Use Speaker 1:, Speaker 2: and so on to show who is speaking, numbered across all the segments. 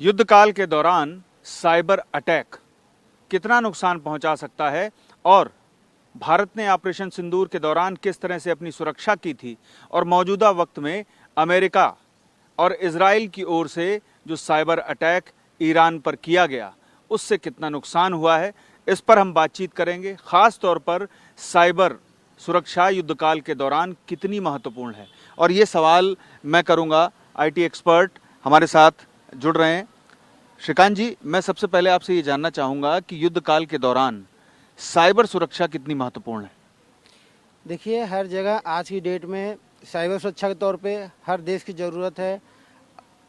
Speaker 1: युद्ध काल के दौरान साइबर अटैक कितना नुकसान पहुंचा सकता है और भारत ने ऑपरेशन सिंदूर के दौरान किस तरह से अपनी सुरक्षा की थी और मौजूदा वक्त में अमेरिका और इजराइल की ओर से जो साइबर अटैक ईरान पर किया गया उससे कितना नुकसान हुआ है, इस पर हम बातचीत करेंगे। खास तौर पर साइबर सुरक्षा युद्धकाल के दौरान कितनी महत्वपूर्ण है और ये सवाल मैं करूंगा। आईटी एक्सपर्ट हमारे साथ जुड़ रहे हैं। श्रीकांत जी, मैं सबसे पहले आपसे ये जानना चाहूंगा कि युद्ध काल के दौरान साइबर सुरक्षा कितनी महत्वपूर्ण है।
Speaker 2: देखिए, हर जगह आज की डेट में साइबर सुरक्षा के तौर पे हर देश की ज़रूरत है।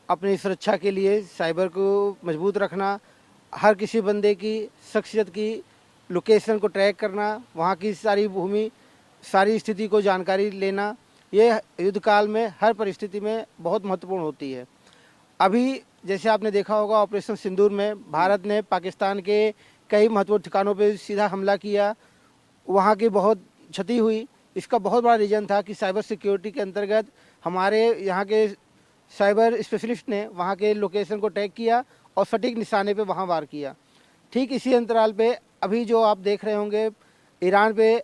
Speaker 2: अपनी सुरक्षा के लिए साइबर को मजबूत रखना, हर किसी बंदे की शख्सियत की लोकेशन को ट्रैक करना, वहाँ की सारी भूमि, सारी स्थिति को जानकारी लेना, ये युद्ध काल में हर परिस्थिति में बहुत महत्वपूर्ण होती है। अभी जैसे आपने देखा होगा, ऑपरेशन सिंदूर में भारत ने पाकिस्तान के कई महत्वपूर्ण ठिकानों पर सीधा हमला किया, वहाँ की बहुत क्षति हुई। इसका बहुत बड़ा रीज़न था कि साइबर सिक्योरिटी के अंतर्गत हमारे यहाँ के साइबर स्पेशलिस्ट ने वहाँ के लोकेशन को ट्रैक किया और सटीक निशाने पे वहाँ वार किया। ठीक इसी अंतराल पे अभी जो आप देख रहे होंगे, ईरान पे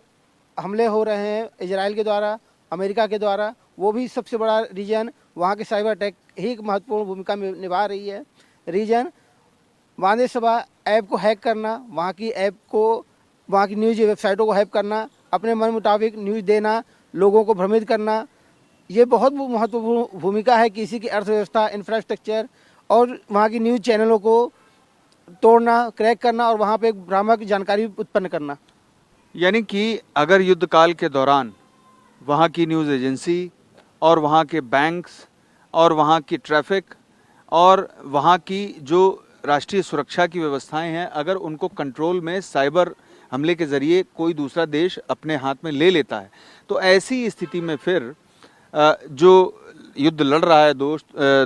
Speaker 2: हमले हो रहे हैं इजराइल के द्वारा, अमेरिका के द्वारा, वो भी सबसे बड़ा रीजन वहाँ के साइबर अटैक ही एक महत्वपूर्ण भूमिका निभा रही है। रीजन वादे सभा ऐप को हैक करना, वहाँ की ऐप को, वहाँ की न्यूज़ वेबसाइटों को हैक करना, अपने मन मुताबिक न्यूज़ देना, लोगों को भ्रमित करना, ये बहुत महत्वपूर्ण भूमिका है किसी की अर्थव्यवस्था, इंफ्रास्ट्रक्चर और वहाँ की न्यूज़ चैनलों को तोड़ना, क्रैक करना और वहाँ पे एक भ्रामक जानकारी उत्पन्न करना।
Speaker 1: यानी कि अगर युद्ध काल के दौरान वहाँ की न्यूज़ एजेंसी और वहाँ के बैंक्स और वहाँ की ट्रैफिक और वहाँ की जो राष्ट्रीय सुरक्षा की व्यवस्थाएं हैं, अगर उनको कंट्रोल में साइबर हमले के ज़रिए कोई दूसरा देश अपने हाथ में ले लेता है, तो ऐसी स्थिति में फिर जो युद्ध लड़ रहा है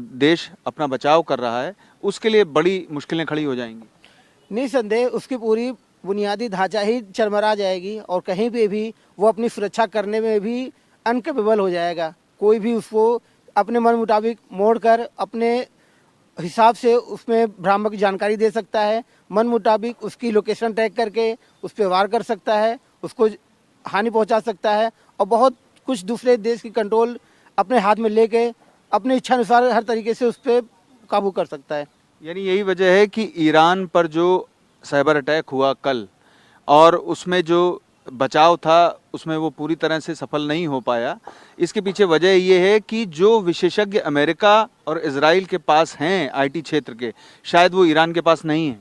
Speaker 1: देश अपना बचाव कर रहा है, उसके लिए बड़ी मुश्किलें खड़ी हो जाएंगी।
Speaker 2: निसंदेह उसकी पूरी बुनियादी ढांचा ही चरमरा जाएगी और कहीं पे भी वो अपनी सुरक्षा करने में भी अनकेपेबल हो जाएगा। कोई भी उसको अपने मन मुताबिक मोड़ कर अपने हिसाब से उसमें भ्रामक जानकारी दे सकता है, मन मुताबिक उसकी लोकेशन ट्रैक करके उस पर वार कर सकता है, उसको हानि पहुंचा सकता है और बहुत कुछ दूसरे देश की कंट्रोल अपने हाथ में लेके अपने इच्छानुसार हर तरीके से उस पर काबू कर सकता है।
Speaker 1: यानी यही वजह है कि ईरान पर जो साइबर अटैक हुआ कल और उसमें जो बचाव था उसमें वो पूरी तरह से सफल नहीं हो पाया, इसके पीछे वजह ये है कि जो विशेषज्ञ अमेरिका और इजराइल के पास हैं आईटी क्षेत्र के, शायद वो ईरान के पास नहीं है।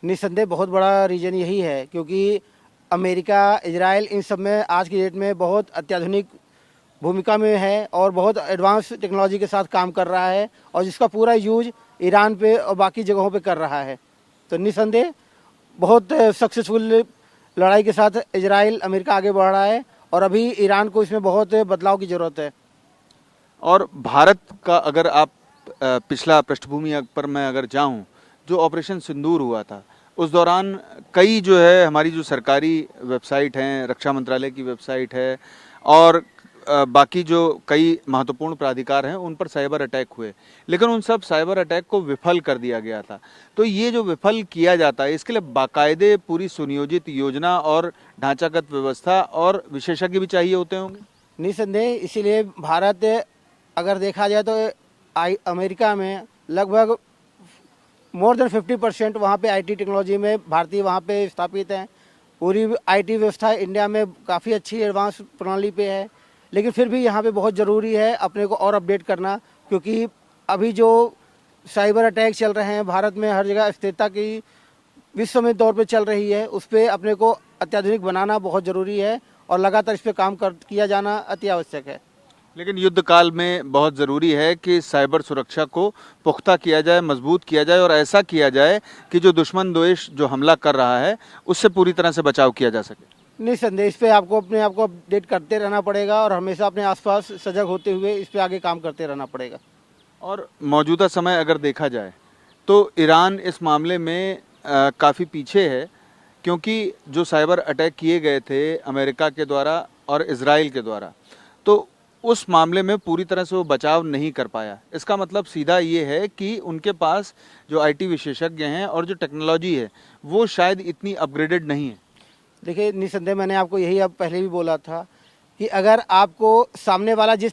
Speaker 2: निसंदेह बहुत बड़ा रीजन यही है, क्योंकि अमेरिका, इजराइल इन सब में आज की डेट में बहुत अत्याधुनिक भूमिका में है और बहुत एडवांस टेक्नोलॉजी के साथ काम कर रहा है और जिसका पूरा यूज ईरान पे और बाकी जगहों पे कर रहा है। तो निसंदेह बहुत सक्सेसफुल लड़ाई के साथ इजराइल, अमेरिका आगे बढ़ रहा है और अभी ईरान को इसमें बहुत बदलाव की ज़रूरत है।
Speaker 1: और भारत का अगर आप पिछला पृष्ठभूमि पर मैं अगर जाऊं, जो ऑपरेशन सिंदूर हुआ था उस दौरान कई जो है हमारी जो सरकारी वेबसाइट हैं, रक्षा मंत्रालय की वेबसाइट है और बाकी जो कई महत्वपूर्ण प्राधिकार हैं उन पर साइबर अटैक हुए, लेकिन उन सब साइबर अटैक को विफल कर दिया गया था। तो ये जो विफल किया जाता है, इसके लिए बाकायदे पूरी सुनियोजित योजना और ढांचागत व्यवस्था और विशेषज्ञ भी चाहिए होते होंगे।
Speaker 2: निसंदेह इसीलिए भारत, अगर देखा जाए तो अमेरिका में लगभग मोर देन 50% वहाँ पे आईटी टेक्नोलॉजी में भारतीय वहाँ पे स्थापित हैं। पूरी आईटी व्यवस्था इंडिया में काफ़ी अच्छी एडवांस प्रणाली पे है, लेकिन फिर भी यहाँ पे बहुत ज़रूरी है अपने को और अपडेट करना, क्योंकि अभी जो साइबर अटैक चल रहे हैं भारत में, हर जगह स्थिरता की विश्व में तौर पे चल रही है, उस पर अपने को अत्याधुनिक बनाना बहुत ज़रूरी है और लगातार इस पर काम किया जाना अति आवश्यक है।
Speaker 1: लेकिन युद्ध काल में बहुत ज़रूरी है कि साइबर सुरक्षा को पुख्ता किया जाए, मजबूत किया जाए और ऐसा किया जाए कि जो दुश्मन देश जो हमला कर रहा है उससे पूरी तरह से बचाव किया जा सके।
Speaker 2: निसंदेह इस पे आपको अपने आप को अपडेट करते रहना पड़ेगा और हमेशा अपने आसपास सजग होते हुए इस पे आगे काम करते रहना पड़ेगा।
Speaker 1: और मौजूदा समय अगर देखा जाए तो ईरान इस मामले में काफ़ी पीछे है, क्योंकि जो साइबर अटैक किए गए थे अमेरिका के द्वारा और इजराइल के द्वारा, तो उस मामले में पूरी तरह से वो बचाव नहीं कर पाया। इसका मतलब सीधा ये है कि उनके पास जो आईटी विशेषज्ञ हैं और जो टेक्नोलॉजी है वो शायद इतनी अपग्रेडेड नहीं है।
Speaker 2: देखिए, निस्संदेह मैंने आपको यही अब पहले भी बोला था कि अगर आपको सामने वाला जिस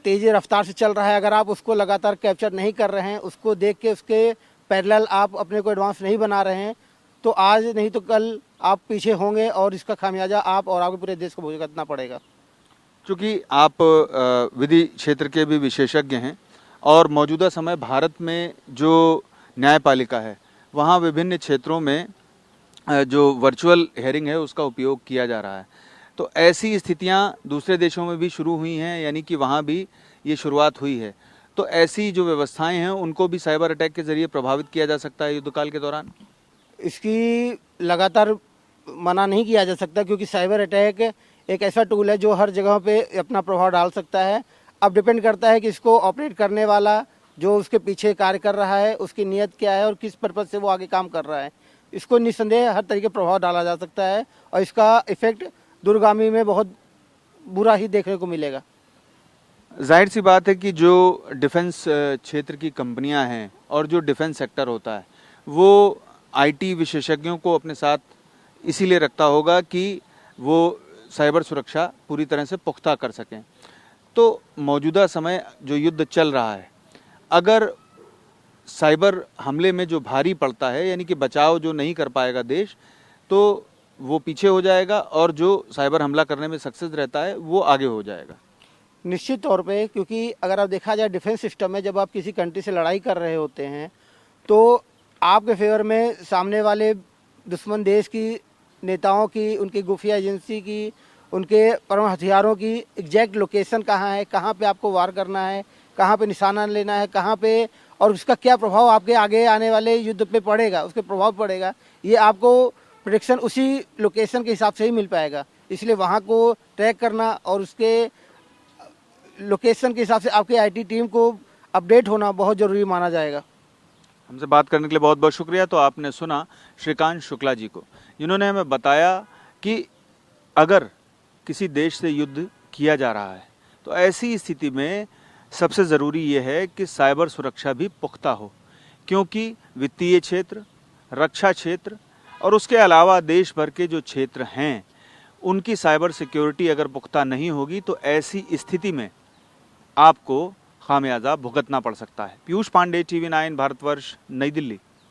Speaker 2: तेज़ी रफ्तार से चल रहा है, अगर आप उसको लगातार कैप्चर नहीं कर रहे हैं, उसको देख के उसके पैरेलल आप अपने को एडवांस नहीं बना रहे हैं, तो आज नहीं तो कल आप पीछे होंगे और इसका खामियाजा आप और आपके पूरे देश को भुगतना पड़ेगा।
Speaker 1: चूँकि आप विधि क्षेत्र के भी विशेषज्ञ हैं और मौजूदा समय भारत में जो न्यायपालिका है वहाँ विभिन्न क्षेत्रों में जो वर्चुअल हेयरिंग है उसका उपयोग किया जा रहा है, तो ऐसी स्थितियाँ दूसरे देशों में भी शुरू हुई हैं, यानी कि वहाँ भी ये शुरुआत हुई है। तो ऐसी जो व्यवस्थाएं हैं उनको भी साइबर अटैक के जरिए प्रभावित किया जा सकता है युद्धकाल के दौरान।
Speaker 2: इसकी लगातार मना नहीं किया जा सकता, क्योंकि साइबर अटैक एक ऐसा टूल है जो हर जगह पे अपना प्रभाव डाल सकता है। अब डिपेंड करता है कि इसको ऑपरेट करने वाला जो उसके पीछे कार्य कर रहा है उसकी नीयत क्या है और किस पर्पज़ से वो आगे काम कर रहा है। इसको निस्संदेह हर तरीके प्रभाव डाला जा सकता है और इसका इफेक्ट दूरगामी में बहुत बुरा ही देखने को मिलेगा।
Speaker 1: जाहिर सी बात है कि जो डिफेंस क्षेत्र की कंपनियां हैं और जो डिफेंस सेक्टर होता है वो आईटी विशेषज्ञों को अपने साथ इसीलिए रखता होगा कि वो साइबर सुरक्षा पूरी तरह से पुख्ता कर सकें। तो मौजूदा समय जो युद्ध चल रहा है, अगर साइबर हमले में जो भारी पड़ता है यानी कि बचाव जो नहीं कर पाएगा देश, तो वो पीछे हो जाएगा और जो साइबर हमला करने में सक्सेस रहता है वो आगे हो जाएगा।
Speaker 2: निश्चित तौर पे, क्योंकि अगर आप देखा जाए डिफेंस सिस्टम में जब आप किसी कंट्री से लड़ाई कर रहे होते हैं तो आपके फेवर में सामने वाले दुश्मन देश की नेताओं की, उनकी खुफिया एजेंसी की, उनके परमाणु हथियारों की एग्जैक्ट लोकेशन कहाँ है, कहाँ पे आपको वार करना है, कहाँ पे निशाना लेना है, कहाँ पे, और उसका क्या प्रभाव आपके आगे आने वाले युद्ध पे पड़ेगा, उसके प्रभाव पड़ेगा, ये आपको प्रेडिक्शन उसी लोकेशन के हिसाब से ही मिल पाएगा। इसलिए वहाँ को ट्रैक करना और उसके लोकेशन के हिसाब से आपकी आईटी टीम को अपडेट होना बहुत ज़रूरी माना जाएगा।
Speaker 1: हमसे बात करने के लिए बहुत बहुत शुक्रिया। तो आपने सुना श्रीकांत शुक्ला जी को, जिन्होंने हमें बताया कि अगर किसी देश से युद्ध किया जा रहा है तो ऐसी स्थिति में सबसे ज़रूरी ये है कि साइबर सुरक्षा भी पुख्ता हो, क्योंकि वित्तीय क्षेत्र, रक्षा क्षेत्र और उसके अलावा देश भर के जो क्षेत्र हैं उनकी साइबर सिक्योरिटी अगर पुख्ता नहीं होगी तो ऐसी स्थिति में आपको खामियाजा भुगतना पड़ सकता है। पीयूष पांडे, TV9 भारतवर्ष, नई दिल्ली।